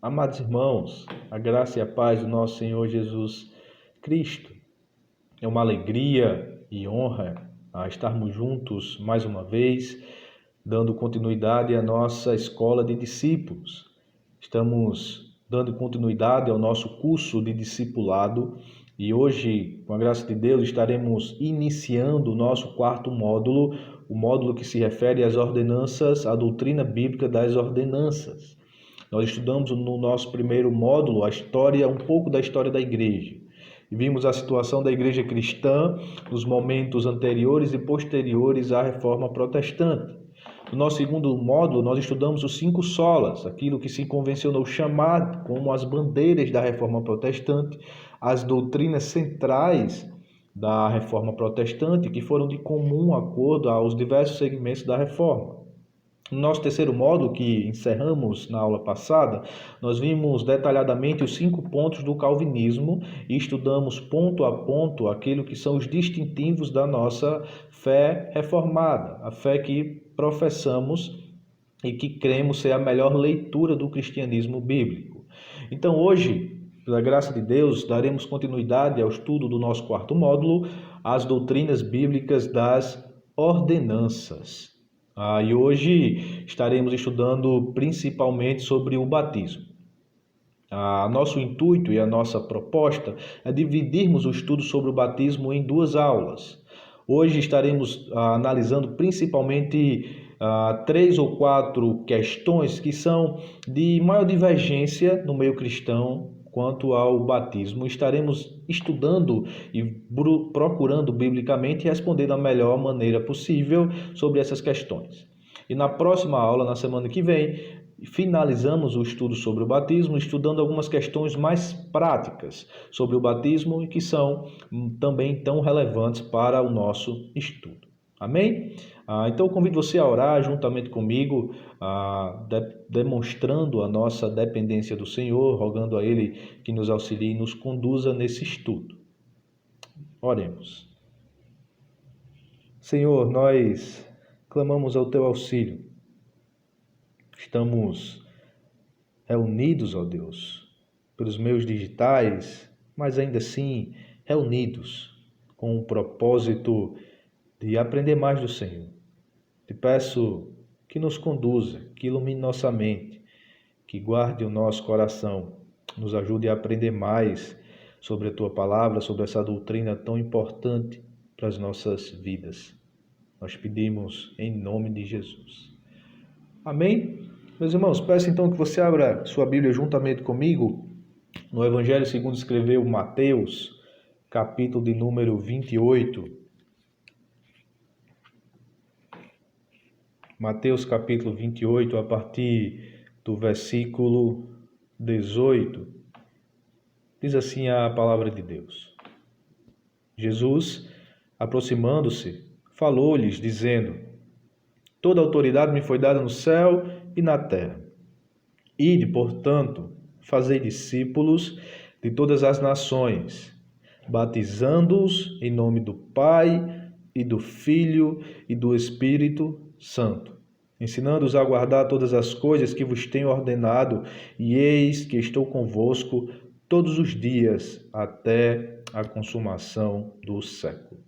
Amados irmãos, a graça e a paz do nosso Senhor Jesus Cristo. É uma alegria e honra estarmos juntos mais uma vez, dando continuidade à nossa escola de discípulos. Estamos dando continuidade ao nosso curso de discipulado e hoje, com a graça de Deus, estaremos iniciando o nosso quarto módulo, o módulo que se refere às ordenanças, à doutrina bíblica das ordenanças. Nós estudamos no nosso primeiro módulo um pouco da história da igreja. E vimos a situação da igreja cristã nos momentos anteriores e posteriores à reforma protestante. No nosso segundo módulo, nós estudamos os 5 solas, aquilo que se convencionou chamar como as bandeiras da reforma protestante, as doutrinas centrais da reforma protestante, que foram de comum acordo aos diversos segmentos da reforma. No nosso terceiro módulo, que encerramos na aula passada, nós vimos detalhadamente os 5 pontos do calvinismo e estudamos ponto a ponto aquilo que são os distintivos da nossa fé reformada, a fé que professamos e que cremos ser a melhor leitura do cristianismo bíblico. Então hoje, pela graça de Deus, daremos continuidade ao estudo do nosso quarto módulo, as doutrinas bíblicas das ordenanças. E hoje estaremos estudando principalmente sobre o batismo. Nosso intuito e a nossa proposta é dividirmos o estudo sobre o batismo em 2 aulas. Hoje estaremos analisando principalmente 3 ou 4 questões que são de maior divergência no meio cristão quanto ao batismo. Estaremos estudando e procurando biblicamente responder da melhor maneira possível sobre essas questões. E na próxima aula, na semana que vem, finalizamos o estudo sobre o batismo, estudando algumas questões mais práticas sobre o batismo e que são também tão relevantes para o nosso estudo. Amém? Então eu convido você a orar juntamente comigo, demonstrando a nossa dependência do Senhor, rogando a Ele que nos auxilie e nos conduza nesse estudo. Oremos. Senhor, nós clamamos ao Teu auxílio. Estamos reunidos, ó Deus, pelos meios digitais, mas ainda assim reunidos com o propósito de aprender mais do Senhor. Te peço que nos conduza, que ilumine nossa mente, que guarde o nosso coração, nos ajude a aprender mais sobre a Tua palavra, sobre essa doutrina tão importante para as nossas vidas. Nós pedimos em nome de Jesus. Amém? Meus irmãos, peço então que você abra sua Bíblia juntamente comigo no Evangelho segundo escreveu Mateus, capítulo de número 28. Mateus capítulo 28, a partir do versículo 18, diz assim a palavra de Deus. Jesus, aproximando-se, falou-lhes, dizendo: Toda autoridade me foi dada no céu e na terra. Ide, portanto, fazei discípulos de todas as nações, batizando-os em nome do Pai e do Filho e do Espírito Santo, ensinando-os a guardar todas as coisas que vos tenho ordenado, e eis que estou convosco todos os dias até a consumação do século.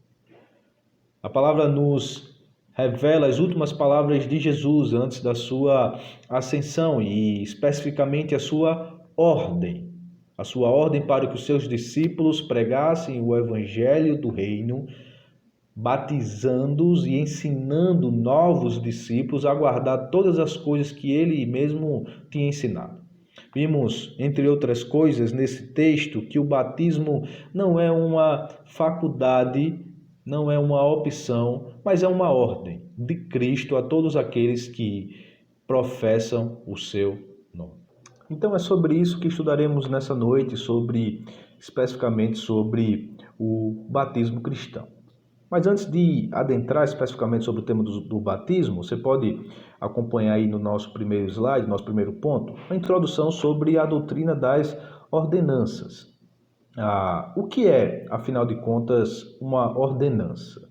A palavra nos revela as últimas palavras de Jesus antes da sua ascensão e especificamente a sua ordem para que os seus discípulos pregassem o evangelho do reino, batizando-os e ensinando novos discípulos a guardar todas as coisas que ele mesmo tinha ensinado. Vimos, entre outras coisas, nesse texto que o batismo não é uma faculdade, não é uma opção, mas é uma ordem de Cristo a todos aqueles que professam o seu nome. Então é sobre isso que estudaremos nessa noite, especificamente sobre o batismo cristão. Mas antes de adentrar especificamente sobre o tema do batismo, você pode acompanhar aí no nosso primeiro slide, nosso primeiro ponto, a introdução sobre a doutrina das ordenanças. O que é, afinal de contas, uma ordenança?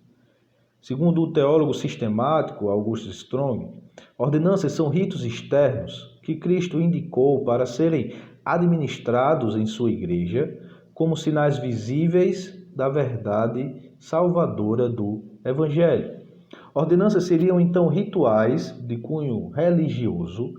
Segundo o teólogo sistemático August Strong, ordenanças são ritos externos que que Cristo indicou para serem administrados em sua igreja como sinais visíveis da verdade salvadora do Evangelho. Ordenanças seriam então rituais de cunho religioso,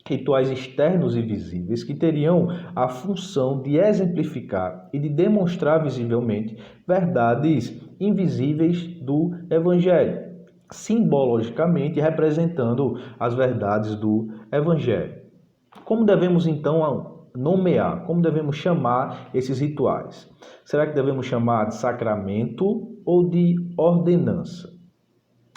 rituais externos e visíveis que teriam a função de exemplificar e de demonstrar visivelmente verdades invisíveis do Evangelho, simbologicamente representando as verdades do Evangelho. Como devemos então nomear, como devemos chamar esses rituais? Será que devemos chamar de sacramento ou de ordenança?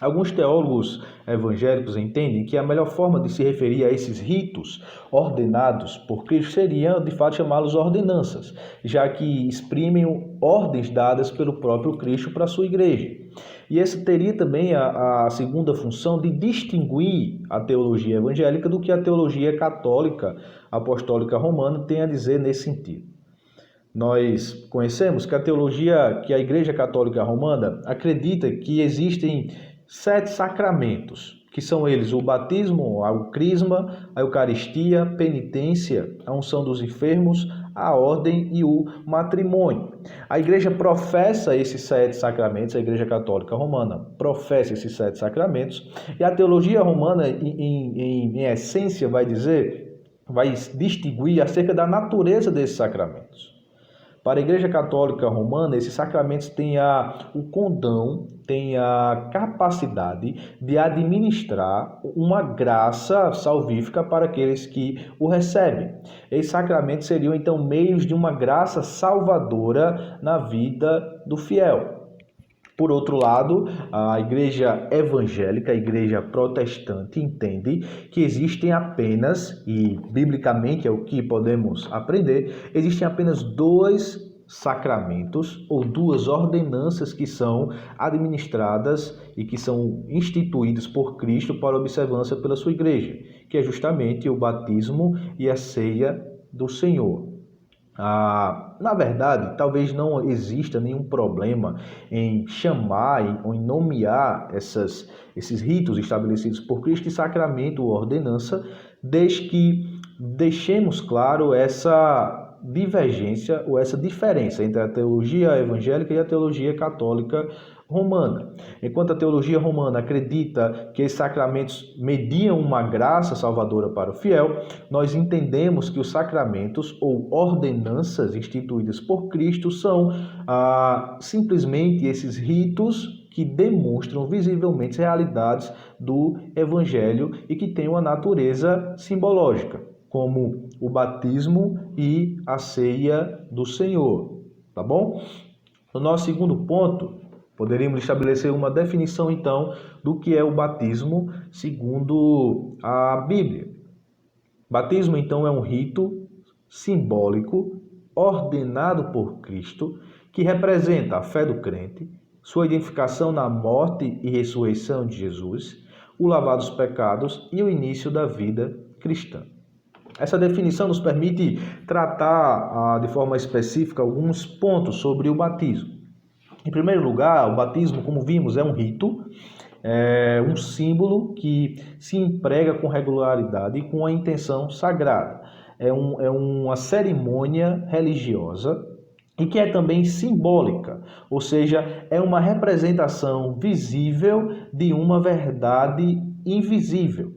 Alguns teólogos evangélicos entendem que a melhor forma de se referir a esses ritos ordenados por Cristo seria, de fato, chamá-los ordenanças, já que exprimem ordens dadas pelo próprio Cristo para a sua igreja. E essa teria também a segunda função de distinguir a teologia evangélica do que a teologia católica apostólica romana tem a dizer nesse sentido. Nós conhecemos que a Igreja Católica Romana acredita que existem 7 sacramentos, que são eles o batismo, o crisma, a Eucaristia, a penitência, a unção dos enfermos, a ordem e o matrimônio. A Igreja professa esses 7 sacramentos, a Igreja Católica Romana professa esses 7 sacramentos, e a teologia romana, em essência, vai distinguir acerca da natureza desses sacramentos. Para a Igreja Católica Romana, esses sacramentos têm o condão, têm a capacidade de administrar uma graça salvífica para aqueles que o recebem. Esses sacramentos seriam, então, meios de uma graça salvadora na vida do fiel. Por outro lado, a igreja evangélica, a igreja protestante, entende que existem apenas, e biblicamente é o que podemos aprender, existem apenas 2 sacramentos ou 2 ordenanças que são administradas e que são instituídas por Cristo para observância pela sua igreja, que é justamente o batismo e a ceia do Senhor. Na verdade, talvez não exista nenhum problema em chamar ou em nomear esses ritos estabelecidos por Cristo de sacramento ou ordenança, desde que deixemos claro essa divergência ou essa diferença entre a teologia evangélica e a teologia católica romana. Enquanto a teologia romana acredita que esses sacramentos mediam uma graça salvadora para o fiel, nós entendemos que os sacramentos ou ordenanças instituídas por Cristo são simplesmente esses ritos que demonstram visivelmente realidades do Evangelho e que têm uma natureza simbológica, como o batismo e a ceia do Senhor. Tá bom? No nosso segundo ponto, poderíamos estabelecer uma definição, então, do que é o batismo segundo a Bíblia. Batismo, então, é um rito simbólico ordenado por Cristo que representa a fé do crente, sua identificação na morte e ressurreição de Jesus, o lavar dos pecados e o início da vida cristã. Essa definição nos permite tratar de forma específica alguns pontos sobre o batismo. Em primeiro lugar, o batismo, como vimos, é um rito, é um símbolo que se emprega com regularidade e com a intenção sagrada. É uma cerimônia religiosa e que é também simbólica, ou seja, é uma representação visível de uma verdade invisível.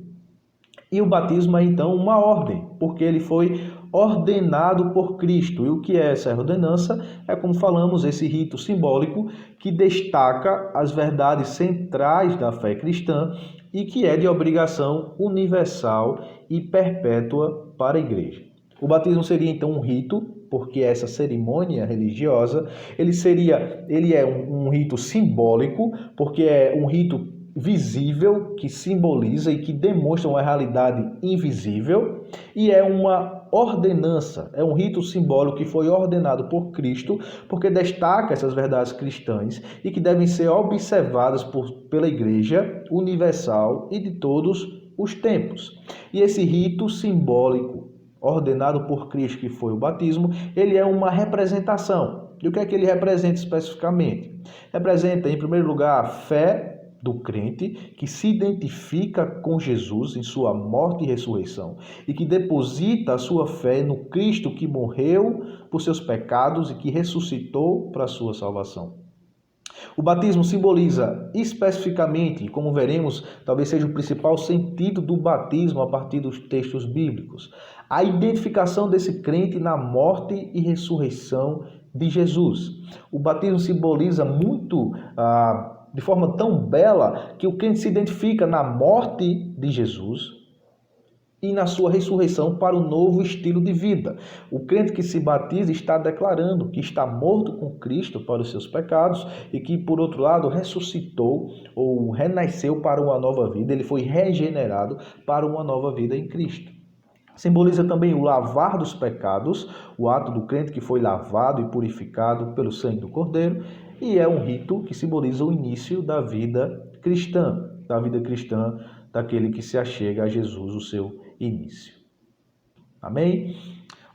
E o batismo é então uma ordem, porque ele foi ordenado por Cristo. E o que é essa ordenança? É, como falamos, esse rito simbólico que destaca as verdades centrais da fé cristã e que é de obrigação universal e perpétua para a igreja. O batismo seria então um rito, porque essa cerimônia religiosa, ele é um rito simbólico, porque é um rito visível, que simboliza e que demonstra uma realidade invisível, e é uma ordenança, é um rito simbólico que foi ordenado por Cristo, porque destaca essas verdades cristãs e que devem ser observadas pela Igreja universal e de todos os tempos. E esse rito simbólico ordenado por Cristo, que foi o batismo, ele é uma representação. E o que é que ele representa especificamente? Representa, em primeiro lugar, a fé do crente que se identifica com Jesus em sua morte e ressurreição e que deposita a sua fé no Cristo que morreu por seus pecados e que ressuscitou para a sua salvação. O batismo simboliza especificamente, como veremos, talvez seja o principal sentido do batismo a partir dos textos bíblicos, a identificação desse crente na morte e ressurreição de Jesus. O batismo simboliza muito, de forma tão bela, que o crente se identifica na morte de Jesus e na sua ressurreição para um novo estilo de vida. O crente que se batiza está declarando que está morto com Cristo para os seus pecados e que, por outro lado, ressuscitou ou renasceu para uma nova vida. Ele foi regenerado para uma nova vida em Cristo. Simboliza também o lavar dos pecados, o ato do crente que foi lavado e purificado pelo sangue do Cordeiro, e é um rito que simboliza o início da vida cristã, daquele que se achega a Jesus, o seu início. Amém?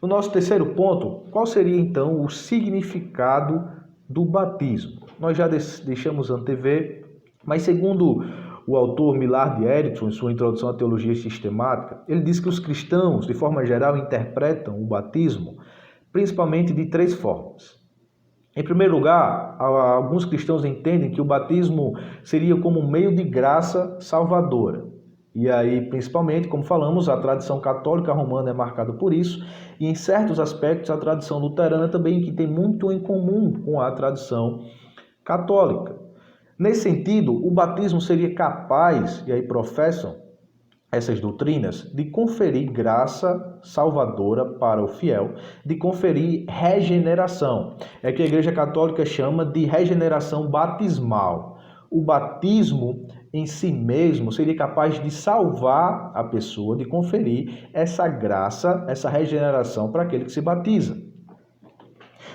O nosso terceiro ponto, qual seria então o significado do batismo? Nós já deixamos antever, mas segundo o autor Millard Erickson, em sua introdução à teologia sistemática, ele diz que os cristãos, de forma geral, interpretam o batismo principalmente de três formas. Em primeiro lugar, alguns cristãos entendem que o batismo seria como um meio de graça salvadora. E aí, principalmente, como falamos, a tradição católica romana é marcada por isso, e em certos aspectos a tradição luterana também, que tem muito em comum com a tradição católica. Nesse sentido, o batismo seria capaz, e aí professam essas doutrinas, de conferir graça salvadora para o fiel, de conferir regeneração. É que a Igreja Católica chama de regeneração batismal. O batismo em si mesmo seria capaz de salvar a pessoa, de conferir essa graça, essa regeneração para aquele que se batiza.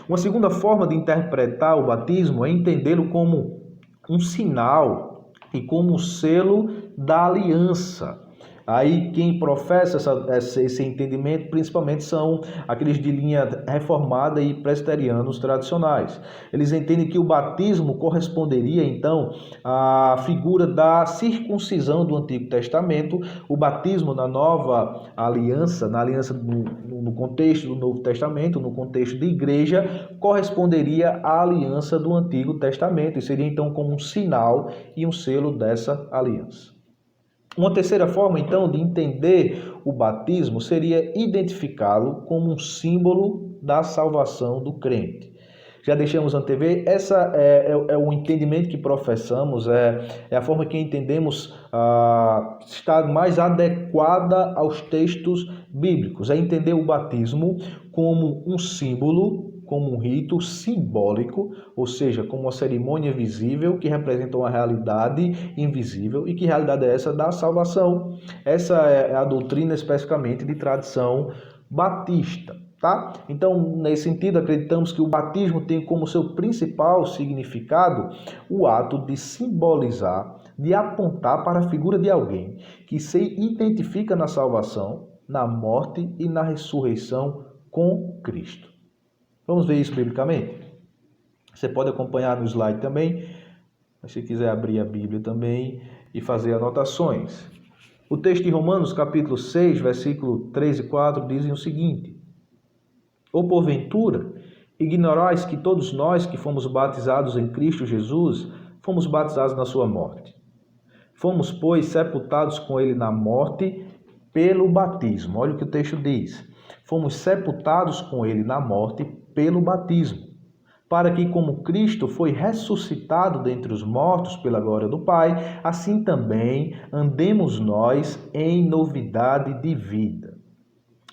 Uma segunda forma de interpretar o batismo é entendê-lo como um sinal e como um selo da aliança. Aí quem professa esse entendimento principalmente são aqueles de linha reformada e presbiterianos tradicionais. Eles entendem que o batismo corresponderia então à figura da circuncisão do Antigo Testamento. O batismo na nova aliança, na aliança no contexto do Novo Testamento, no contexto de igreja, corresponderia à aliança do Antigo Testamento e seria então como um sinal e um selo dessa aliança. Uma terceira forma, então, de entender o batismo seria identificá-lo como um símbolo da salvação do crente. Já deixamos antever, essa é o entendimento que professamos, é a forma que entendemos estar mais adequada aos textos bíblicos, é entender o batismo como um símbolo, como um rito simbólico, ou seja, como uma cerimônia visível que representa uma realidade invisível. E que realidade é essa? Da salvação. Essa é a doutrina especificamente de tradição batista. Tá? Então, nesse sentido, acreditamos que o batismo tem como seu principal significado o ato de simbolizar, de apontar para a figura de alguém que se identifica na salvação, na morte e na ressurreição com Cristo. Vamos ver isso biblicamente? Você pode acompanhar no slide também, se quiser abrir a Bíblia também e fazer anotações. O texto de Romanos, capítulo 6, versículo 3 e 4, dizem o seguinte: ou porventura, ignorais que todos nós que fomos batizados em Cristo Jesus, fomos batizados na sua morte. Fomos, pois, sepultados com ele na morte pelo batismo. Olha o que o texto diz. Fomos sepultados com ele na morte pelo batismo, para que, como Cristo foi ressuscitado dentre os mortos pela glória do Pai, assim também andemos nós em novidade de vida.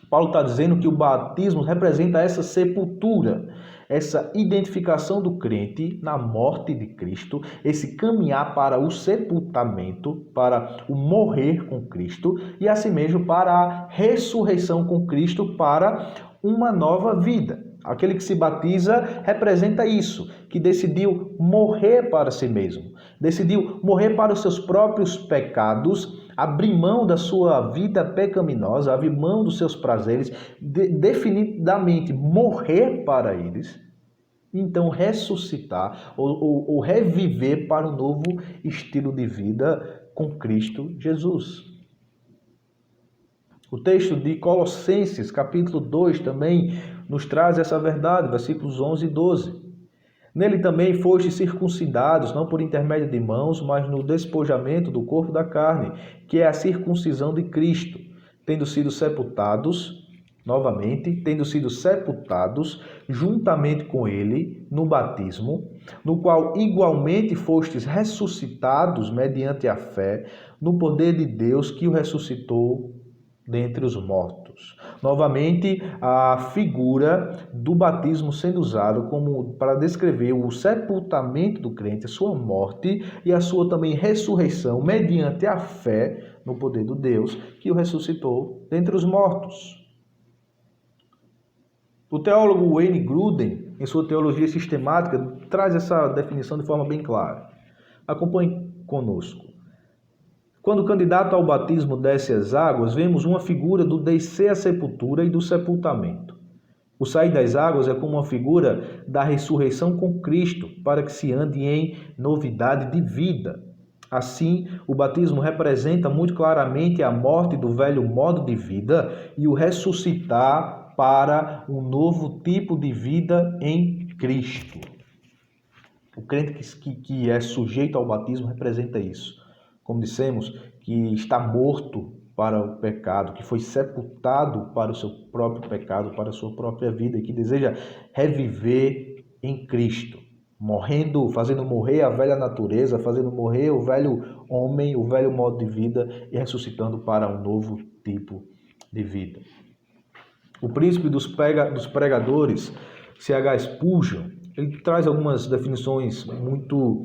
Paulo está dizendo que o batismo representa essa sepultura, essa identificação do crente na morte de Cristo, esse caminhar para o sepultamento, para o morrer com Cristo e assim mesmo para a ressurreição com Cristo, para uma nova vida. Aquele que se batiza representa isso, que decidiu morrer para si mesmo, decidiu morrer para os seus próprios pecados, abrir mão da sua vida pecaminosa, abrir mão dos seus prazeres, definitivamente morrer para eles, então ressuscitar ou reviver para um novo estilo de vida com Cristo Jesus. O texto de Colossenses, capítulo 2, também nos traz essa verdade, versículos 11 e 12. Nele também fostes circuncidados, não por intermédio de mãos, mas no despojamento do corpo da carne, que é a circuncisão de Cristo, tendo sido sepultados juntamente com ele no batismo, no qual igualmente fostes ressuscitados mediante a fé no poder de Deus que o ressuscitou dentre os mortos. Novamente, a figura do batismo sendo usado como para descrever o sepultamento do crente, a sua morte e a sua também ressurreição mediante a fé no poder do Deus que o ressuscitou dentre os mortos. O teólogo Wayne Grudem, em sua teologia sistemática, traz essa definição de forma bem clara. Acompanhe conosco. Quando o candidato ao batismo desce as águas, vemos uma figura do descer à sepultura e do sepultamento. O sair das águas é como uma figura da ressurreição com Cristo, para que se ande em novidade de vida. Assim, o batismo representa muito claramente a morte do velho modo de vida e o ressuscitar para um novo tipo de vida em Cristo. O crente que é sujeito ao batismo representa isso. Como dissemos, que está morto para o pecado, que foi sepultado para o seu próprio pecado, para a sua própria vida, e que deseja reviver em Cristo, morrendo, fazendo morrer a velha natureza, fazendo morrer o velho homem, o velho modo de vida e ressuscitando para um novo tipo de vida. O príncipe dos pregadores, C.H. Spurgeon, ele traz algumas definições muito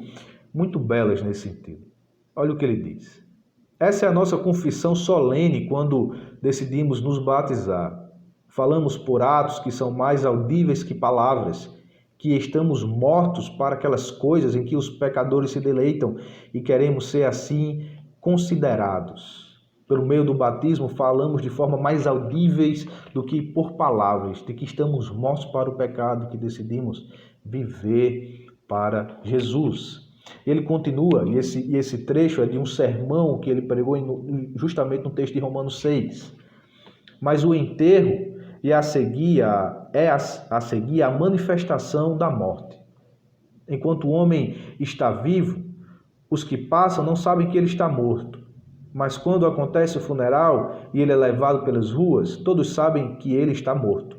belas nesse sentido. Olha o que ele diz. Essa é a nossa confissão solene quando decidimos nos batizar. Falamos por atos que são mais audíveis que palavras, que estamos mortos para aquelas coisas em que os pecadores se deleitam e queremos ser assim considerados. Pelo meio do batismo, falamos de forma mais audíveis do que por palavras, de que estamos mortos para o pecado, que decidimos viver para Jesus. Ele continua, e esse trecho é de um sermão que ele pregou justamente no texto de Romanos 6. Mas o enterro é a seguir a manifestação da morte. Enquanto o homem está vivo, os que passam não sabem que ele está morto. Mas quando acontece o funeral e ele é levado pelas ruas, todos sabem que ele está morto.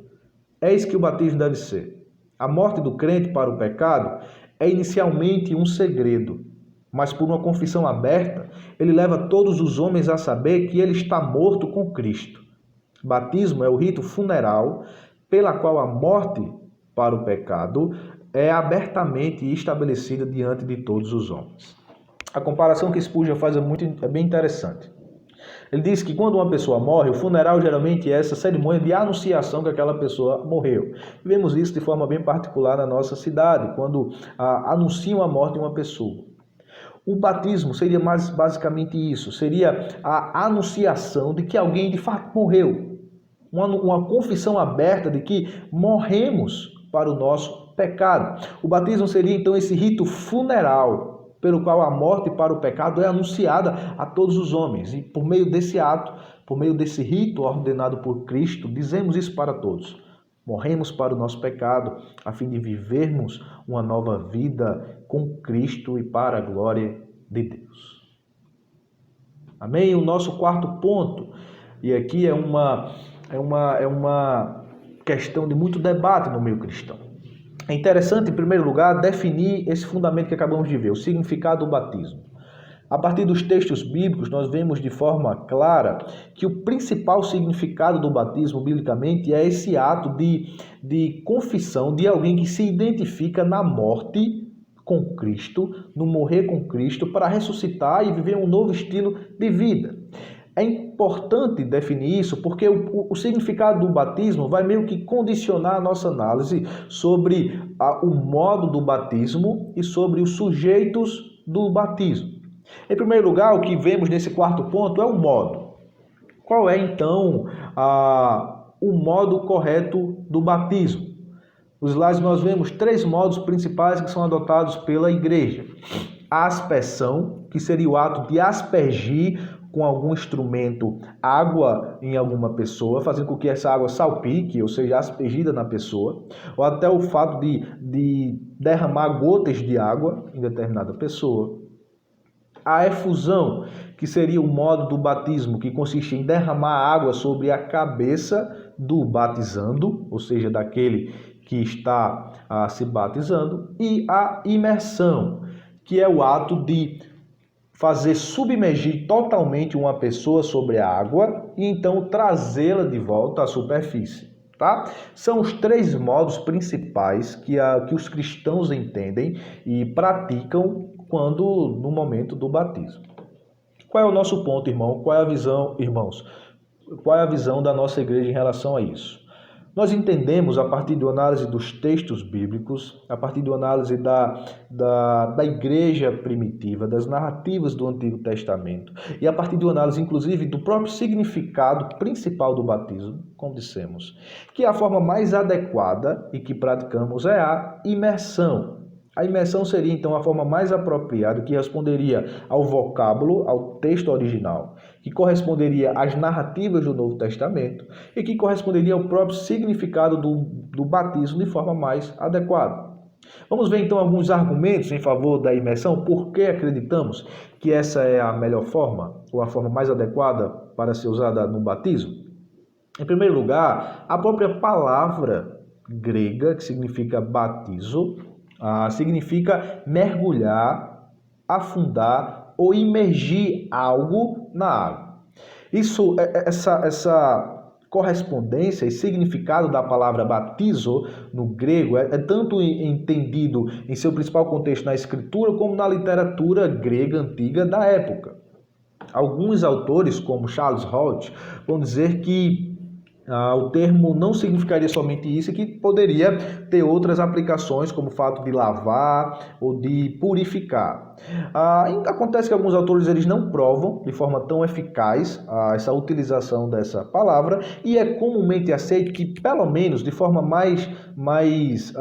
Eis que o batismo deve ser. A morte do crente para o pecado é inicialmente um segredo, mas por uma confissão aberta, ele leva todos os homens a saber que ele está morto com Cristo. Batismo é o rito funeral pela qual a morte para o pecado é abertamente estabelecida diante de todos os homens. A comparação que Spurgeon faz é bem interessante. Ele diz que quando uma pessoa morre, o funeral geralmente é essa cerimônia de anunciação que aquela pessoa morreu. Vemos isso de forma bem particular na nossa cidade, quando anunciam a morte de uma pessoa. O batismo seria mais basicamente isso, seria a anunciação de que alguém de fato morreu. Uma confissão aberta de que morremos para o nosso pecado. O batismo seria então esse rito funeral, pelo qual a morte para o pecado é anunciada a todos os homens. E por meio desse ato, por meio desse rito ordenado por Cristo, dizemos isso para todos. Morremos para o nosso pecado, a fim de vivermos uma nova vida com Cristo e para a glória de Deus. Amém? O nosso quarto ponto, e aqui é uma questão de muito debate no meio cristão. É interessante, em primeiro lugar, definir esse fundamento que acabamos de ver, o significado do batismo. A partir dos textos bíblicos, nós vemos de forma clara que o principal significado do batismo, biblicamente, é esse ato de confissão de alguém que se identifica na morte com Cristo, no morrer com Cristo, para ressuscitar e viver um novo estilo de vida. É importante definir isso porque o significado do batismo vai meio que condicionar a nossa análise sobre o modo do batismo e sobre os sujeitos do batismo. Em primeiro lugar, o que vemos nesse quarto ponto é o modo. Qual é, então, o modo correto do batismo? Nos slides nós vemos 3 modos principais que são adotados pela igreja. A aspersão, que seria o ato de aspergir com algum instrumento água em alguma pessoa, fazendo com que essa água salpique, ou seja, aspergida na pessoa, ou até o fato de derramar gotas de água em determinada pessoa. A efusão, que seria o modo do batismo, que consiste em derramar água sobre a cabeça do batizando, ou seja, daquele que está se batizando, e a imersão, que é o ato de fazer submergir totalmente uma pessoa sobre a água e então trazê-la de volta à superfície. Tá? São os 3 modos principais que os cristãos entendem e praticam no momento do batismo. Qual é o nosso ponto, irmão? Qual é a visão, irmãos? Qual é a visão da nossa igreja em relação a isso? Nós entendemos, a partir da análise dos textos bíblicos, a partir da análise da igreja primitiva, das narrativas do Antigo Testamento, e a partir da análise, inclusive, do próprio significado principal do batismo, como dissemos, que a forma mais adequada e que praticamos é a imersão. A imersão seria, então, a forma mais apropriada, que responderia ao vocábulo, ao texto original, que corresponderia às narrativas do Novo Testamento e que corresponderia ao próprio significado do batismo de forma mais adequada. Vamos ver, então, alguns argumentos em favor da imersão, por que acreditamos que essa é a melhor forma, ou a forma mais adequada para ser usada no batismo. Em primeiro lugar, a própria palavra grega, que significa batizo, significa mergulhar, afundar ou imergir algo na água. Essa correspondência e significado da palavra batizo no grego é tanto entendido em seu principal contexto na escritura como na literatura grega antiga da época. Alguns autores, como Charles Holt, vão dizer que o termo não significaria somente isso e que poderia ter outras aplicações, como o fato de lavar ou de purificar. Acontece que alguns autores eles não provam de forma tão eficaz essa utilização dessa palavra e é comumente aceito que, pelo menos de forma mais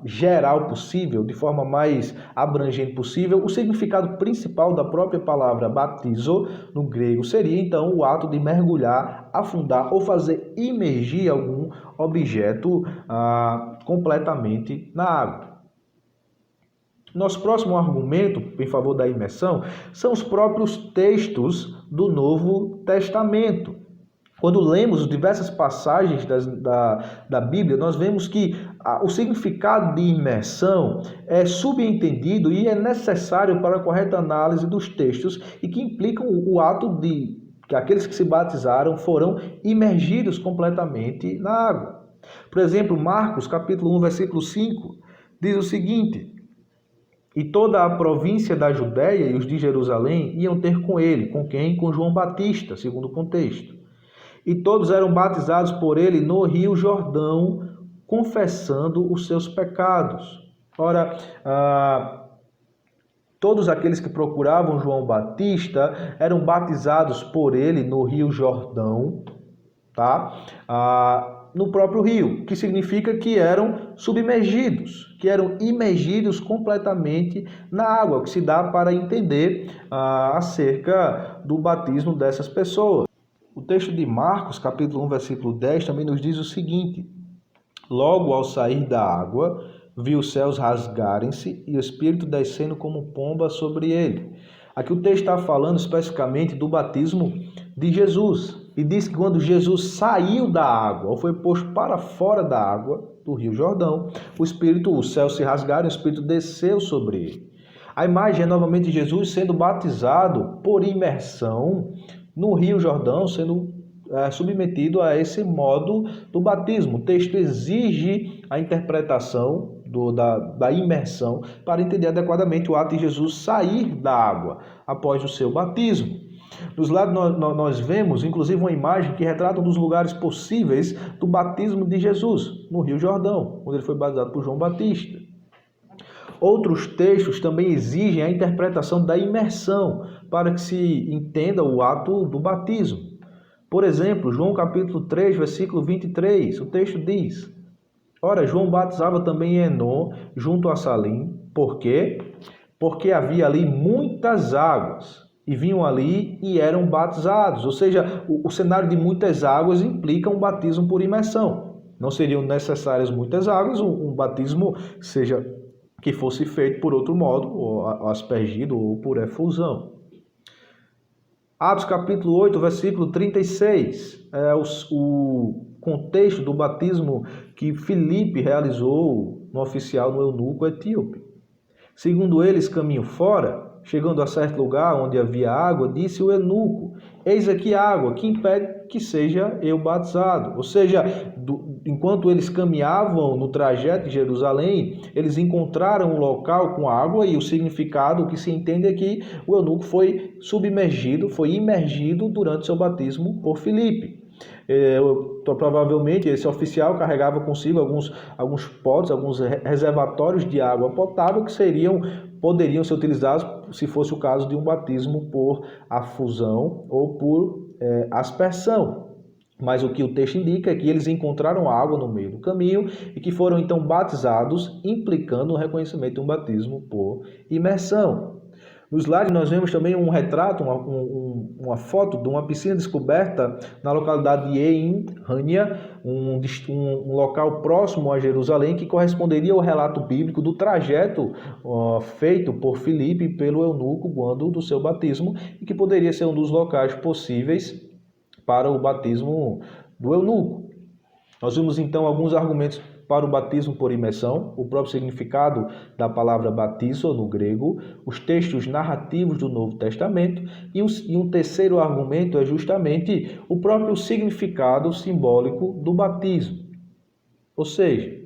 geral possível, de forma mais abrangente possível, o significado principal da própria palavra batizo no grego seria então o ato de mergulhar, afundar ou fazer imergir algum objeto completamente na água. Nosso próximo argumento em favor da imersão são os próprios textos do Novo Testamento. Quando lemos diversas passagens da Bíblia, nós vemos que o significado de imersão é subentendido e é necessário para a correta análise dos textos e que implicam o ato de que aqueles que se batizaram foram imergidos completamente na água. Por exemplo, Marcos, capítulo 1, versículo 5, diz o seguinte: e toda a província da Judéia e os de Jerusalém iam ter com ele. Com quem? Com João Batista, segundo o contexto. E todos eram batizados por ele no Rio Jordão, confessando os seus pecados. Ora, todos aqueles que procuravam João Batista eram batizados por ele no Rio Jordão, tá? No próprio rio, que significa que eram submergidos, que eram imergidos completamente na água, o que se dá para entender acerca do batismo dessas pessoas. O texto de Marcos, capítulo 1, versículo 10, também nos diz o seguinte: logo ao sair da água, viu os céus rasgarem-se e o Espírito descendo como pomba sobre ele. Aqui o texto está falando especificamente do batismo de Jesus. E diz que quando Jesus saiu da água, ou foi posto para fora da água do Rio Jordão, os céus se rasgaram e o Espírito desceu sobre ele. A imagem é novamente Jesus sendo batizado por imersão no Rio Jordão, sendo submetido a esse modo do batismo. O texto exige a interpretação da imersão para entender adequadamente o ato de Jesus sair da água após o seu batismo. Nos lados nós vemos, inclusive, uma imagem que retrata um dos lugares possíveis do batismo de Jesus, no Rio Jordão, onde ele foi batizado por João Batista. Outros textos também exigem a interpretação da imersão para que se entenda o ato do batismo. Por exemplo, João capítulo 3, versículo 23, o texto diz: Ora, João batizava também em Enom, junto a Salim. Por quê? Porque havia ali muitas águas, e vinham ali e eram batizados. Ou seja, o cenário de muitas águas implica um batismo por imersão. Não seriam necessárias muitas águas, um batismo seja que fosse feito por outro modo, ou aspergido, ou por efusão. Atos capítulo 8, versículo 36, é o contexto do batismo que Filipe realizou no oficial, no eunuco etíope. Segundo eles, caminho fora, chegando a certo lugar onde havia água, disse o eunuco: eis aqui água, que impede que seja eu batizado. Ou seja, enquanto eles caminhavam no trajeto de Jerusalém, eles encontraram um local com água, e o significado que se entende é que o eunuco foi submergido, foi imergido durante seu batismo por Filipe. Provavelmente esse oficial carregava consigo alguns potes, alguns reservatórios de água potável que poderiam ser utilizados se fosse o caso de um batismo por afusão ou por aspersão. Mas o que o texto indica é que eles encontraram água no meio do caminho e que foram então batizados, implicando o reconhecimento de um batismo por imersão. No slide nós vemos também um retrato, uma foto de uma piscina descoberta na localidade de Ein Hania, um local próximo a Jerusalém, que corresponderia ao relato bíblico do trajeto feito por Filipe pelo eunuco quando do seu batismo, e que poderia ser um dos locais possíveis para o batismo do eunuco. Nós vimos então alguns argumentos para o batismo por imersão, o próprio significado da palavra batizo no grego, os textos narrativos do Novo Testamento, e um terceiro argumento é justamente o próprio significado simbólico do batismo. Ou seja,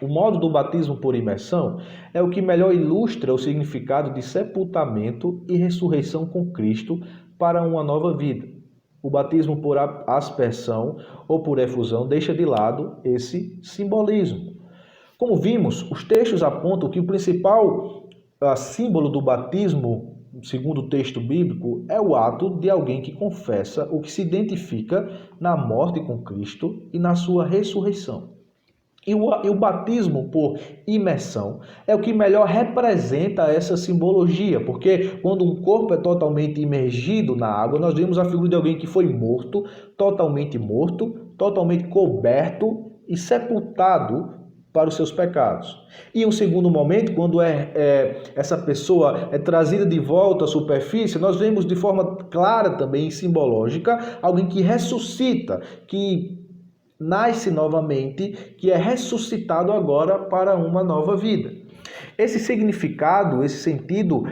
o modo do batismo por imersão é o que melhor ilustra o significado de sepultamento e ressurreição com Cristo para uma nova vida. O batismo por aspersão ou por efusão deixa de lado esse simbolismo. Como vimos, os textos apontam que o principal símbolo do batismo, segundo o texto bíblico, é o ato de alguém que confessa ou que se identifica na morte com Cristo e na sua ressurreição. E o batismo por imersão é o que melhor representa essa simbologia, porque quando um corpo é totalmente imergido na água, nós vemos a figura de alguém que foi morto, totalmente coberto e sepultado para os seus pecados. E um segundo momento, quando essa pessoa é trazida de volta à superfície, nós vemos de forma clara também, simbológica, alguém que ressuscita, que nasce novamente, que é ressuscitado agora para uma nova vida. Esse significado, esse sentido,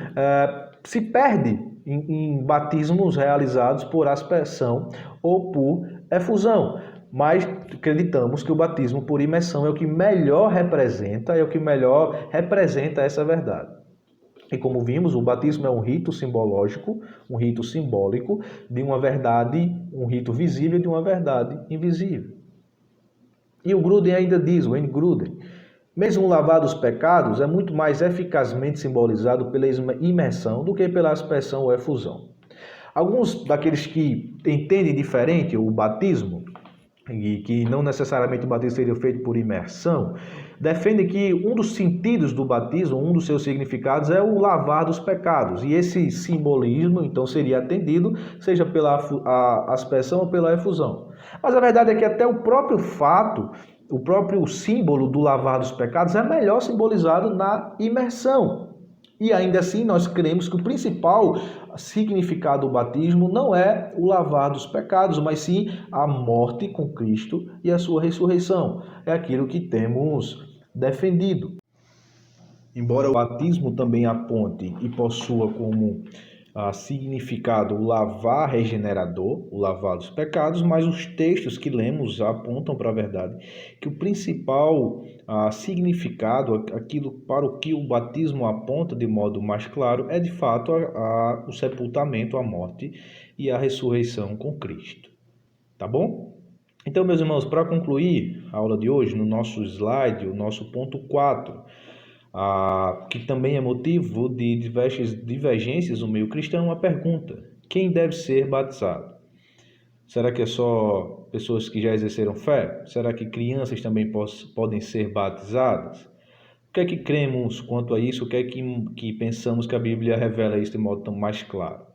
se perde em batismos realizados por aspersão ou por efusão. Mas acreditamos que o batismo por imersão é o que melhor representa, essa verdade. E como vimos, o batismo é um rito simbológico, um rito simbólico de uma verdade, um rito visível de uma verdade invisível. E o Gruden ainda diz, o Wayne Gruden, mesmo o lavar dos pecados é muito mais eficazmente simbolizado pela imersão do que pela aspersão ou efusão. Alguns daqueles que entendem diferente o batismo, e que não necessariamente o batismo seria feito por imersão, defendem que um dos sentidos do batismo, um dos seus significados é o lavar dos pecados. E esse simbolismo, então, seria atendido, seja pela aspersão ou pela efusão. Mas a verdade é que até o próprio fato, o próprio símbolo do lavar dos pecados é melhor simbolizado na imersão. E ainda assim nós cremos que o principal significado do batismo não é o lavar dos pecados, mas sim a morte com Cristo e a sua ressurreição. É aquilo que temos defendido. Embora o batismo também aponte e possua como significado o lavar regenerador, o lavar dos pecados, mas os textos que lemos apontam para a verdade que o principal significado, aquilo para o que o batismo aponta de modo mais claro, é de fato o sepultamento, a morte e a ressurreição com Cristo. Tá bom? Então, meus irmãos, para concluir a aula de hoje, no nosso slide, o nosso ponto 4, que também é motivo de divergências no meio cristão, a pergunta: quem deve ser batizado? Será que é só pessoas que já exerceram fé? Será que crianças também podem ser batizadas? O que é que cremos quanto a isso? O que é que pensamos que a Bíblia revela isso de modo tão mais claro?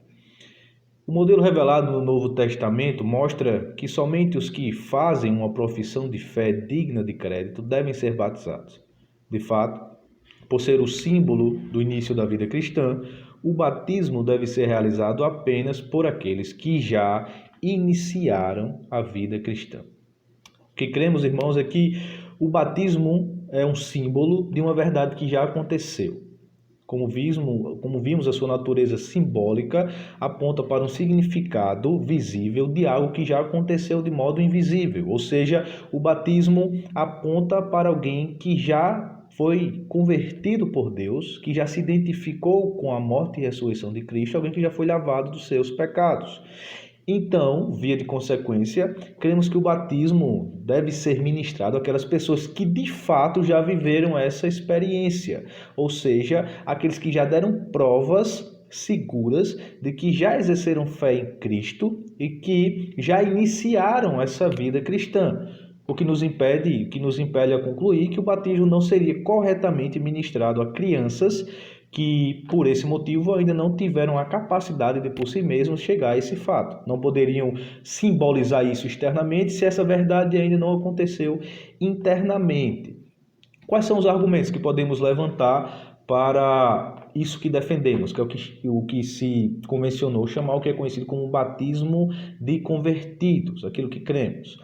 O modelo revelado no Novo Testamento mostra que somente os que fazem uma profissão de fé digna de crédito devem ser batizados. De fato, por ser o símbolo do início da vida cristã, o batismo deve ser realizado apenas por aqueles que já iniciaram a vida cristã. O que cremos, irmãos, é que o batismo é um símbolo de uma verdade que já aconteceu. Como vimos, a sua natureza simbólica aponta para um significado visível de algo que já aconteceu de modo invisível. Ou seja, o batismo aponta para alguém que já foi convertido por Deus, que já se identificou com a morte e ressurreição de Cristo, alguém que já foi lavado dos seus pecados. Então, via de consequência, cremos que o batismo deve ser ministrado àquelas pessoas que de fato já viveram essa experiência, ou seja, aqueles que já deram provas seguras de que já exerceram fé em Cristo e que já iniciaram essa vida cristã. O que nos impele a concluir que o batismo não seria corretamente ministrado a crianças que, por esse motivo, ainda não tiveram a capacidade de, por si mesmos, chegar a esse fato. Não poderiam simbolizar isso externamente se essa verdade ainda não aconteceu internamente. Quais são os argumentos que podemos levantar para isso que defendemos, que é o que se convencionou chamar o que é conhecido como batismo de convertidos, aquilo que cremos?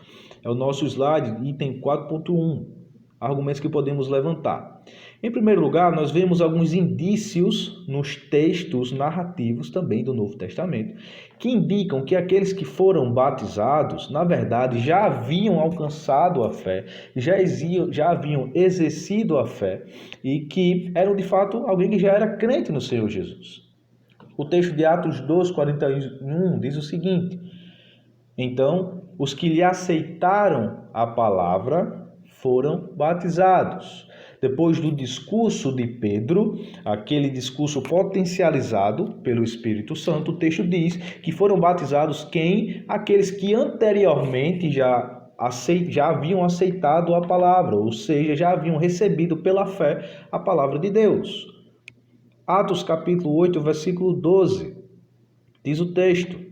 É o nosso slide, item 4.1. Argumentos que podemos levantar. Em primeiro lugar, nós vemos alguns indícios nos textos narrativos também do Novo Testamento, que indicam que aqueles que foram batizados, na verdade, já haviam alcançado a fé, já haviam exercido a fé e que eram de fato alguém que já era crente no Senhor Jesus. O texto de Atos 2:41 diz o seguinte: então, os que lhe aceitaram a palavra foram batizados. Depois do discurso de Pedro, aquele discurso potencializado pelo Espírito Santo, o texto diz que foram batizados quem? Aqueles que anteriormente já haviam aceitado a palavra, ou seja, já haviam recebido pela fé a palavra de Deus. Atos capítulo 8, versículo 12, diz o texto: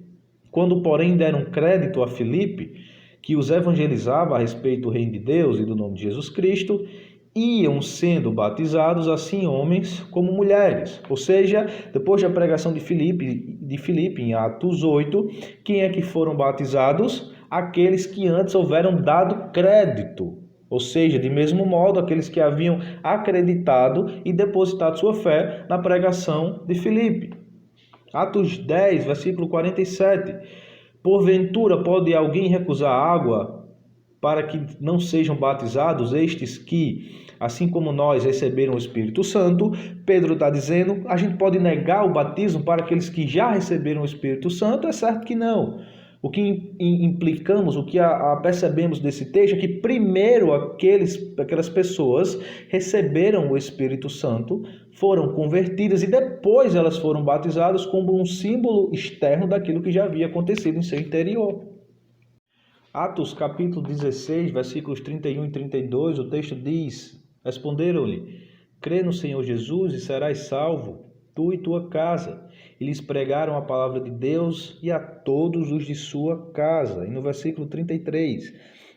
quando, porém, deram crédito a Filipe, que os evangelizava a respeito do reino de Deus e do nome de Jesus Cristo, iam sendo batizados, assim homens como mulheres. Ou seja, depois da pregação de Filipe em Atos 8, quem é que foram batizados? Aqueles que antes houveram dado crédito. Ou seja, de mesmo modo, aqueles que haviam acreditado e depositado sua fé na pregação de Filipe. Atos 10, versículo 47. Porventura pode alguém recusar água para que não sejam batizados estes que, assim como nós, receberam o Espírito Santo? Pedro está dizendo, a gente pode negar o batismo para aqueles que já receberam o Espírito Santo? É certo que não. O que implicamos, o que percebemos desse texto é que primeiro aquelas pessoas receberam o Espírito Santo, foram convertidas e depois elas foram batizadas como um símbolo externo daquilo que já havia acontecido em seu interior. Atos capítulo 16, versículos 31 e 32, o texto diz: responderam-lhe, crê no Senhor Jesus e serás salvo, tu e tua casa. E lhes pregaram a palavra de Deus e a todos os de sua casa. E no versículo 33,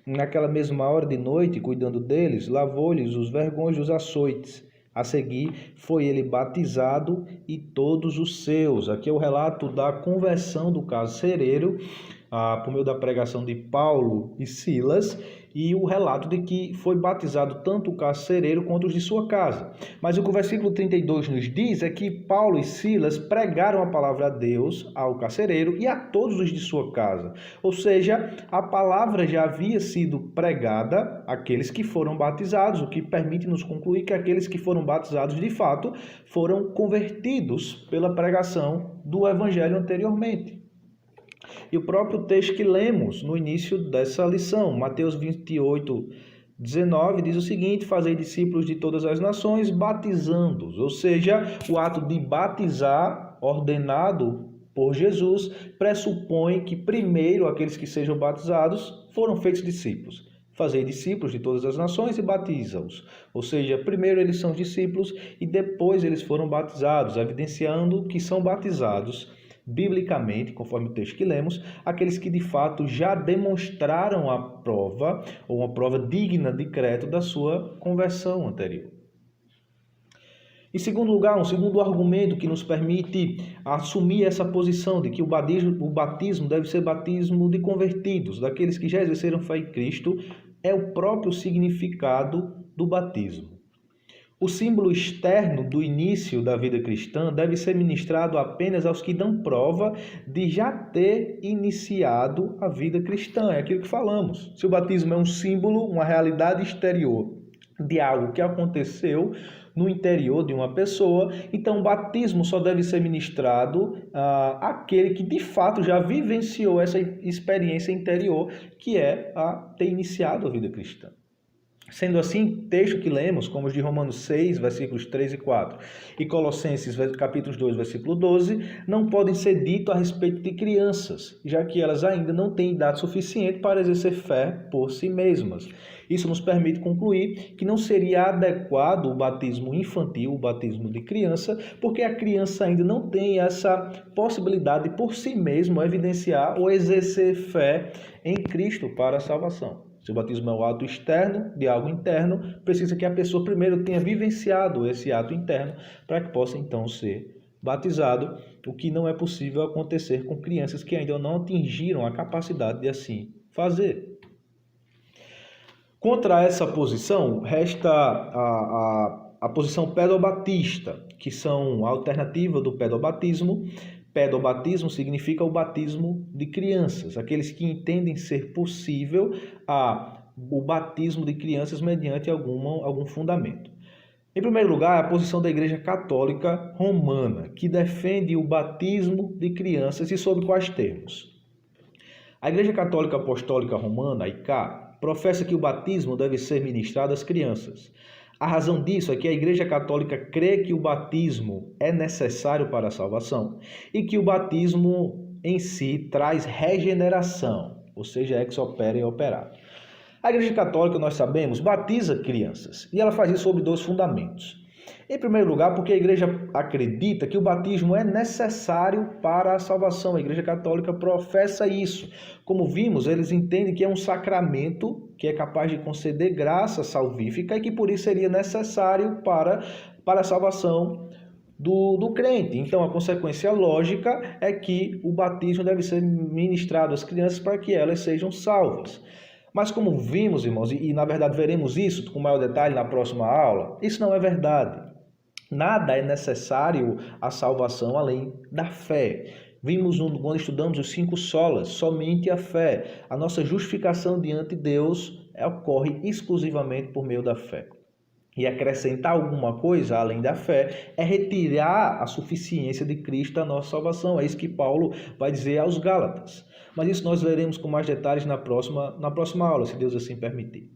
naquela mesma hora de noite, cuidando deles, lavou-lhes os vergões dos açoites. A seguir, foi ele batizado e todos os seus. Aqui é o relato da conversão do carcereiro, por meio da pregação de Paulo e Silas, e o relato de que foi batizado tanto o carcereiro quanto os de sua casa. Mas o que o versículo 32 nos diz é que Paulo e Silas pregaram a palavra a Deus, ao carcereiro e a todos os de sua casa. Ou seja, a palavra já havia sido pregada àqueles que foram batizados, o que permite nos concluir que aqueles que foram batizados de fato foram convertidos pela pregação do evangelho anteriormente. E o próprio texto que lemos no início dessa lição, Mateus 28, 19, diz o seguinte: fazei discípulos de todas as nações, batizando-os. Ou seja, o ato de batizar, ordenado por Jesus pressupõe que primeiro aqueles que sejam batizados foram feitos discípulos. Fazei discípulos de todas as nações e batiza-os. Ou seja, primeiro eles são discípulos e depois eles foram batizados, evidenciando que são batizados biblicamente, conforme o texto que lemos, aqueles que de fato já demonstraram a prova, ou uma prova digna de crédito da sua conversão anterior. Em segundo lugar, um segundo argumento que nos permite assumir essa posição de que o batismo deve ser batismo de convertidos, daqueles que já exerceram fé em Cristo, é o próprio significado do batismo. O símbolo externo do início da vida cristã deve ser ministrado apenas aos que dão prova de já ter iniciado a vida cristã. É aquilo que falamos. Se o batismo é um símbolo, uma realidade exterior de algo que aconteceu no interior de uma pessoa, então o batismo só deve ser ministrado àquele que de fato já vivenciou essa experiência interior, que é a ter iniciado a vida cristã. Sendo assim, texto que lemos, como os de Romanos 6, versículos 3 e 4, e Colossenses, capítulos 2, versículo 12, não podem ser ditos a respeito de crianças, já que elas ainda não têm idade suficiente para exercer fé por si mesmas. Isso nos permite concluir que não seria adequado o batismo infantil, o batismo de criança, porque a criança ainda não tem essa possibilidade de por si mesmo evidenciar ou exercer fé em Cristo para a salvação. Se o batismo é o ato externo de algo interno, precisa que a pessoa primeiro tenha vivenciado esse ato interno para que possa então ser batizado, o que não é possível acontecer com crianças que ainda não atingiram a capacidade de assim fazer. Contra essa posição, resta a posição pedobatista, que são a alternativa do pedobatismo. Pedobatismo significa o batismo de crianças, aqueles que entendem ser possível o batismo de crianças mediante algum fundamento. Em primeiro lugar, a posição da Igreja Católica Romana, que defende o batismo de crianças e sob quais termos? A Igreja Católica Apostólica Romana, ICA, professa que o batismo deve ser ministrado às crianças. A razão disso é que a Igreja Católica crê que o batismo é necessário para a salvação e que o batismo em si traz regeneração, ou seja, ex opere operato. A Igreja Católica, nós sabemos, batiza crianças e ela faz isso sobre dois fundamentos. Em primeiro lugar, porque a Igreja acredita que o batismo é necessário para a salvação. A Igreja Católica professa isso. Como vimos, eles entendem que é um sacramento que é capaz de conceder graça salvífica e que por isso seria necessário para a salvação do crente. Então, a consequência lógica é que o batismo deve ser ministrado às crianças para que elas sejam salvas. Mas como vimos, irmãos, e na verdade veremos isso com maior detalhe na próxima aula, isso não é verdade. Nada é necessário à salvação além da fé. Vimos quando estudamos os 5 solas, somente a fé. A nossa justificação diante de Deus ocorre exclusivamente por meio da fé. E acrescentar alguma coisa além da fé é retirar a suficiência de Cristo à nossa salvação. É isso que Paulo vai dizer aos Gálatas. Mas isso nós veremos com mais detalhes na próxima aula, se Deus assim permitir.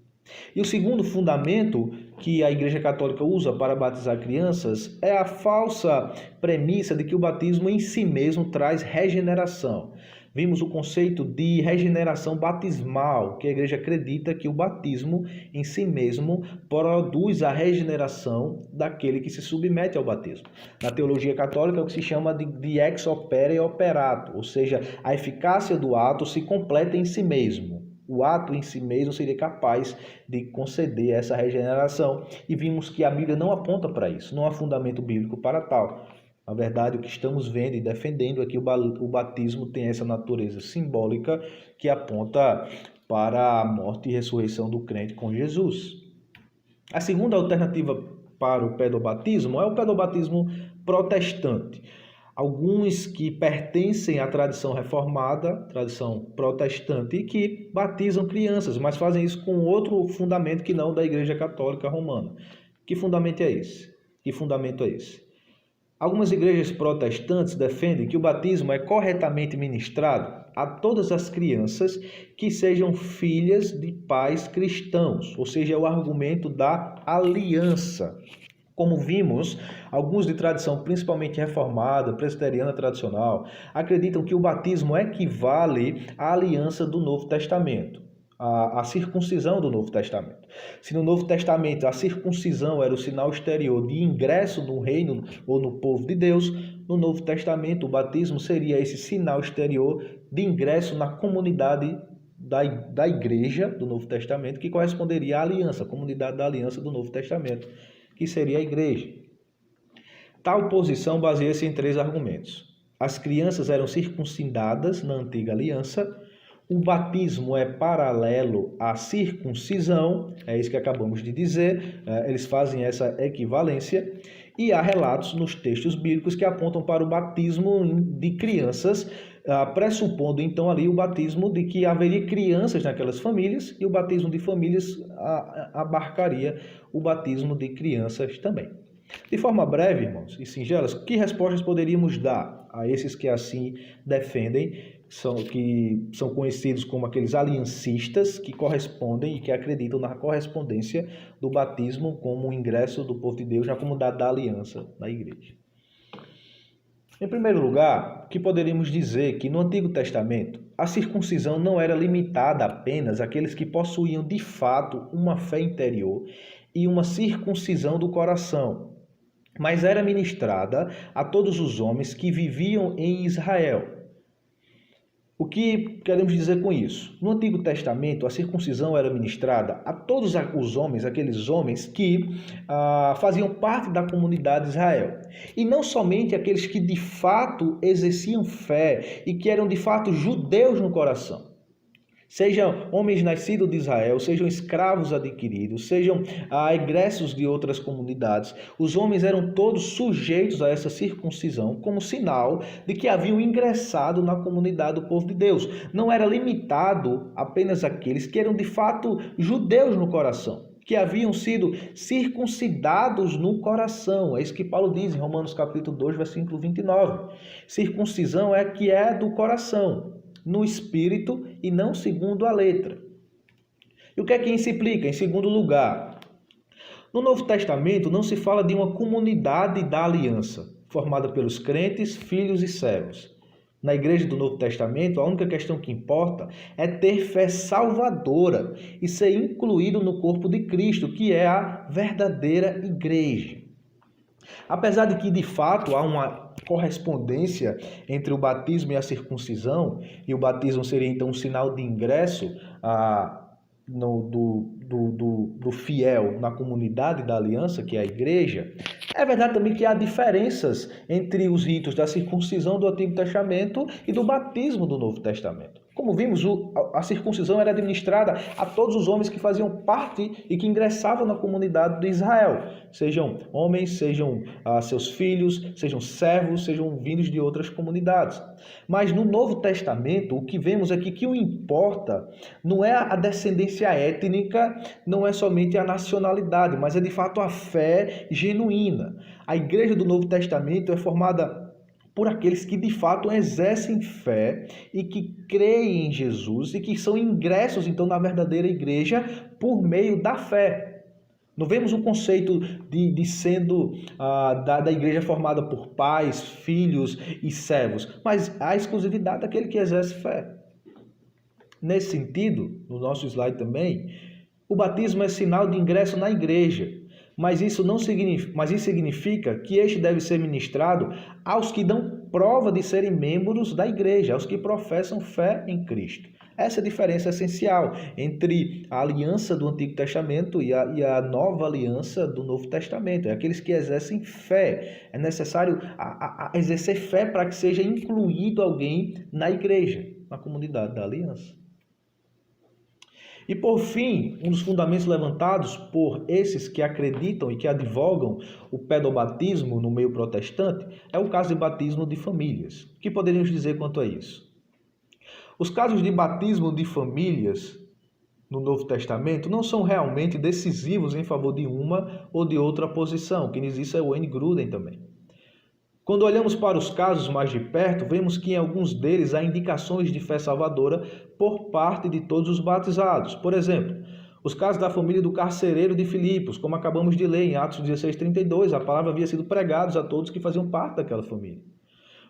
E o segundo fundamento que a Igreja Católica usa para batizar crianças é a falsa premissa de que o batismo em si mesmo traz regeneração. Vimos o conceito de regeneração batismal, que a Igreja acredita que o batismo em si mesmo produz a regeneração daquele que se submete ao batismo. Na teologia católica é o que se chama de ex opere operato, ou seja, a eficácia do ato se completa em si mesmo. O ato em si mesmo seria capaz de conceder essa regeneração. E vimos que a Bíblia não aponta para isso, não há fundamento bíblico para tal. Na verdade, o que estamos vendo e defendendo é que o batismo tem essa natureza simbólica que aponta para a morte e ressurreição do crente com Jesus. A segunda alternativa para o pedobatismo é o pedobatismo protestante. Alguns que pertencem à tradição reformada, tradição protestante, e que batizam crianças, mas fazem isso com outro fundamento que não da Igreja Católica Romana. Que fundamento é esse? Que fundamento é esse? Algumas igrejas protestantes defendem que o batismo é corretamente ministrado a todas as crianças que sejam filhas de pais cristãos, ou seja, é o argumento da aliança. Como vimos, alguns de tradição principalmente reformada, presbiteriana tradicional, acreditam que o batismo equivale à aliança do Novo Testamento, à circuncisão do Novo Testamento. Se no Novo Testamento a circuncisão era o sinal exterior de ingresso no reino ou no povo de Deus, no Novo Testamento o batismo seria esse sinal exterior de ingresso na comunidade da igreja do Novo Testamento, que corresponderia à aliança, a comunidade da aliança do Novo Testamento, que seria a igreja. Tal posição baseia-se em 3 argumentos. As crianças eram circuncidadas na antiga aliança, o batismo é paralelo à circuncisão, é isso que acabamos de dizer, eles fazem essa equivalência, e há relatos nos textos bíblicos que apontam para o batismo de crianças, pressupondo então ali o batismo de que haveria crianças naquelas famílias, e o batismo de famílias abarcaria o batismo de crianças também. De forma breve, irmãos e singelas, que respostas poderíamos dar a esses que assim defendem, que são conhecidos como aqueles aliancistas, que correspondem e que acreditam na correspondência do batismo como o ingresso do povo de Deus na comunidade da aliança da igreja? Em primeiro lugar, que poderíamos dizer que no Antigo Testamento a circuncisão não era limitada apenas àqueles que possuíam de fato uma fé interior e uma circuncisão do coração, mas era ministrada a todos os homens que viviam em Israel. O que queremos dizer com isso? No Antigo Testamento, a circuncisão era ministrada a todos os homens, aqueles homens que faziam parte da comunidade de Israel. E não somente aqueles que de fato exerciam fé e que eram de fato judeus no coração. Sejam homens nascidos de Israel, sejam escravos adquiridos, sejam egressos de outras comunidades. Os homens eram todos sujeitos a essa circuncisão como sinal de que haviam ingressado na comunidade do povo de Deus. Não era limitado apenas àqueles que eram de fato judeus no coração, que haviam sido circuncidados no coração. É isso que Paulo diz em Romanos capítulo 2, versículo 29. Circuncisão é que é do coração, no espírito e não segundo a letra. E o que é que isso implica? Em segundo lugar, no Novo Testamento não se fala de uma comunidade da aliança, formada pelos crentes, filhos e servos. Na igreja do Novo Testamento, a única questão que importa é ter fé salvadora e ser incluído no corpo de Cristo, que é a verdadeira igreja. Apesar de que, de fato, há uma correspondência entre o batismo e a circuncisão, e o batismo seria então um sinal de ingresso do fiel na comunidade da aliança, que é a igreja, é verdade também que há diferenças entre os ritos da circuncisão do Antigo Testamento e do batismo do Novo Testamento. Como vimos, a circuncisão era administrada a todos os homens que faziam parte e que ingressavam na comunidade de Israel. Sejam homens, sejam seus filhos, sejam servos, sejam vindos de outras comunidades. Mas no Novo Testamento, o que vemos aqui que o importa não é a descendência étnica, não é somente a nacionalidade, mas é de fato a fé genuína. A igreja do Novo Testamento é formada por aqueles que de fato exercem fé e que creem em Jesus e que são ingressos então na verdadeira igreja por meio da fé. Não vemos o conceito de sendo da igreja formada por pais, filhos e servos, mas a exclusividade daquele que exerce fé. Nesse sentido, no nosso slide também, o batismo é sinal de ingresso na igreja. Mas isso significa que este deve ser ministrado aos que dão prova de serem membros da igreja, aos que professam fé em Cristo. Essa é a diferença essencial entre a aliança do Antigo Testamento e a nova aliança do Novo Testamento. É aqueles que exercem fé. É necessário exercer fé para que seja incluído alguém na igreja, na comunidade da aliança. E por fim, um dos fundamentos levantados por esses que acreditam e que advogam o pedobatismo no meio protestante é o caso de batismo de famílias. O que poderíamos dizer quanto a isso? Os casos de batismo de famílias no Novo Testamento não são realmente decisivos em favor de uma ou de outra posição. Quem diz isso é o Wayne Grudem também. Quando olhamos para os casos mais de perto, vemos que em alguns deles há indicações de fé salvadora por parte de todos os batizados. Por exemplo, Os casos da família do carcereiro de Filipos, como acabamos de ler em Atos 16:32, a palavra havia sido pregada a todos que faziam parte daquela família.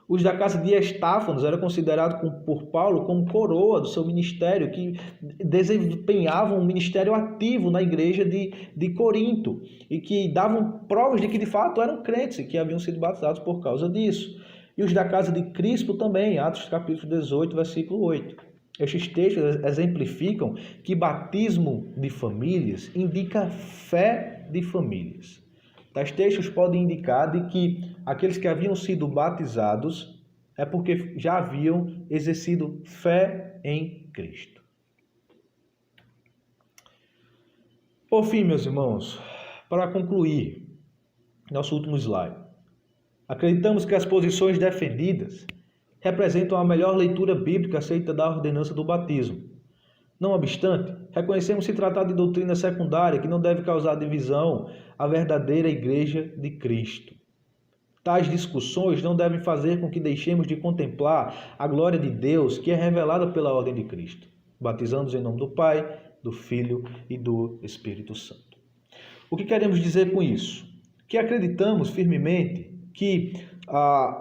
Os da casa de Estáfanos eram considerados por Paulo como coroa do seu ministério, que desempenhavam um ministério ativo na igreja de Corinto e que davam provas de que de fato eram crentes e que haviam sido batizados por causa disso. E os da casa de Crispo também, Atos capítulo 18, versículo 8. Estes textos exemplificam que batismo de famílias indica fé de famílias. Tais textos podem indicar de que aqueles que haviam sido batizados é porque já haviam exercido fé em Cristo. Por fim, meus irmãos, para concluir, nosso último slide. Acreditamos que as posições defendidas representam a melhor leitura bíblica aceita da ordenança do batismo. Não obstante, reconhecemos se tratar de doutrina secundária que não deve causar divisão à verdadeira Igreja de Cristo. Tais discussões não devem fazer com que deixemos de contemplar a glória de Deus que é revelada pela ordem de Cristo, batizando-os em nome do Pai, do Filho e do Espírito Santo. O que queremos dizer com isso? Que acreditamos firmemente que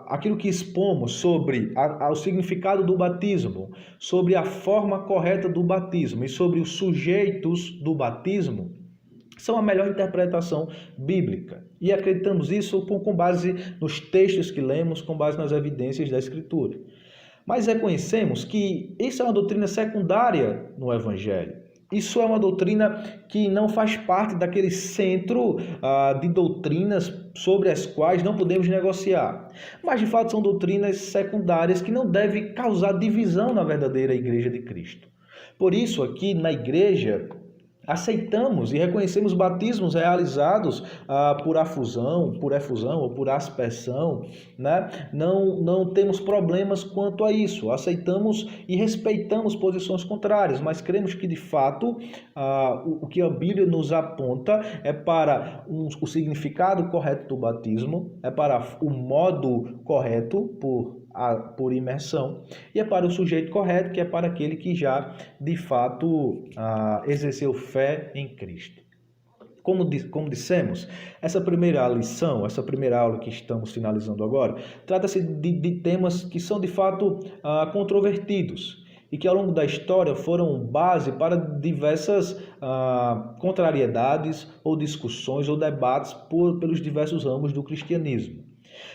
aquilo que expomos sobre o significado do batismo, sobre a forma correta do batismo e sobre os sujeitos do batismo, são a melhor interpretação bíblica. E acreditamos isso com base nos textos que lemos, com base nas evidências da Escritura. Mas reconhecemos que isso é uma doutrina secundária no Evangelho. Isso é uma doutrina que não faz parte daquele centro de doutrinas sobre as quais não podemos negociar. Mas, de fato, são doutrinas secundárias que não devem causar divisão na verdadeira Igreja de Cristo. Por isso, aqui na igreja, aceitamos e reconhecemos batismos realizados por afusão, por efusão ou por aspersão, né? Não temos problemas quanto a isso. Aceitamos e respeitamos posições contrárias, mas cremos que, de fato, o que a Bíblia nos aponta é para o significado correto do batismo, é para o modo correto por imersão, e é para o sujeito correto, que é para aquele que já, de fato, exerceu fé em Cristo. Como dissemos, essa primeira lição, essa primeira aula que estamos finalizando agora, trata-se de temas que são, de fato, controvertidos e que, ao longo da história, foram base para diversas contrariedades ou discussões ou debates pelos diversos ramos do cristianismo.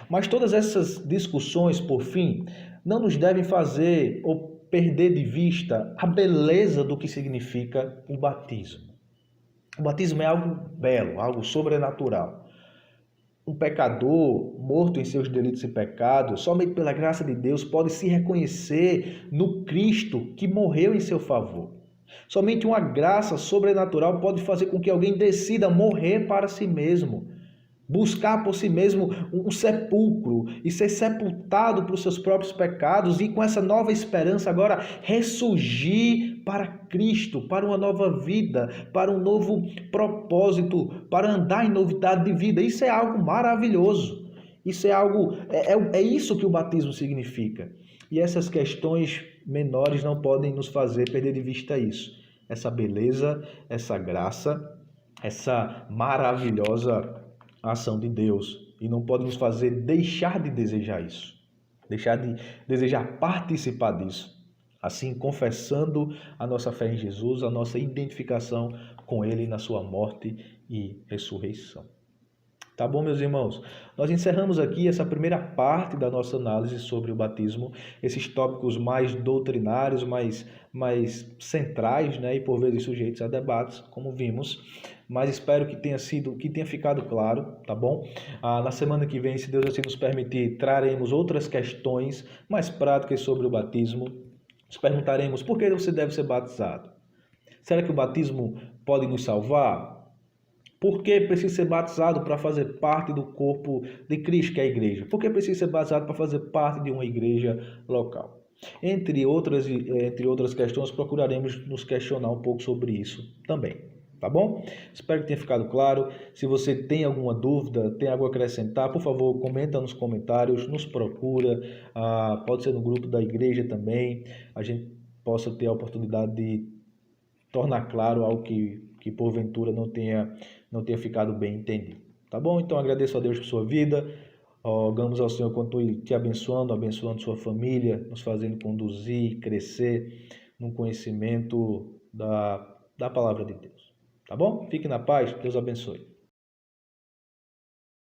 Mas todas essas discussões, por fim, não nos devem fazer ou perder de vista a beleza do que significa o batismo. O batismo é algo belo, algo sobrenatural. Um pecador, morto em seus delitos e pecados, somente pela graça de Deus, pode se reconhecer no Cristo que morreu em seu favor. Somente uma graça sobrenatural pode fazer com que alguém decida morrer para si mesmo, buscar por si mesmo um sepulcro e ser sepultado pelos seus próprios pecados e com essa nova esperança agora ressurgir para Cristo, para uma nova vida, para um novo propósito, para andar em novidade de vida. Isso é algo maravilhoso. Isso é algo, é isso que o batismo significa. E essas questões menores não podem nos fazer perder de vista isso. Essa beleza, essa graça, essa maravilhosa ação de Deus, e não pode nos fazer deixar de desejar isso, deixar de desejar participar disso, assim confessando a nossa fé em Jesus, a nossa identificação com Ele na sua morte e ressurreição. Tá bom, meus irmãos? Nós encerramos aqui essa primeira parte da nossa análise sobre o batismo, esses tópicos mais doutrinários, mais centrais, né, e por vezes sujeitos a debates, como vimos. Mas espero que tenha ficado claro, tá bom? Na semana que vem, se Deus assim nos permitir, traremos outras questões mais práticas sobre o batismo. Nos perguntaremos por que você deve ser batizado. Será que o batismo pode nos salvar? Por que precisa ser batizado para fazer parte do corpo de Cristo, que é a igreja? Por que precisa ser batizado para fazer parte de uma igreja local? Entre outras questões, procuraremos nos questionar um pouco sobre isso também. Tá bom? Espero que tenha ficado claro. Se você tem alguma dúvida, tem algo a acrescentar, por favor, comenta nos comentários, nos procura. Pode ser no grupo da igreja também. A gente possa ter a oportunidade de tornar claro algo que porventura não tenha ficado bem entendido. Tá bom? Então agradeço a Deus por sua vida. Rogamos ao Senhor continue te abençoando, abençoando sua família, nos fazendo conduzir, crescer no conhecimento da palavra de Deus. Tá bom? Fique na paz, Deus abençoe.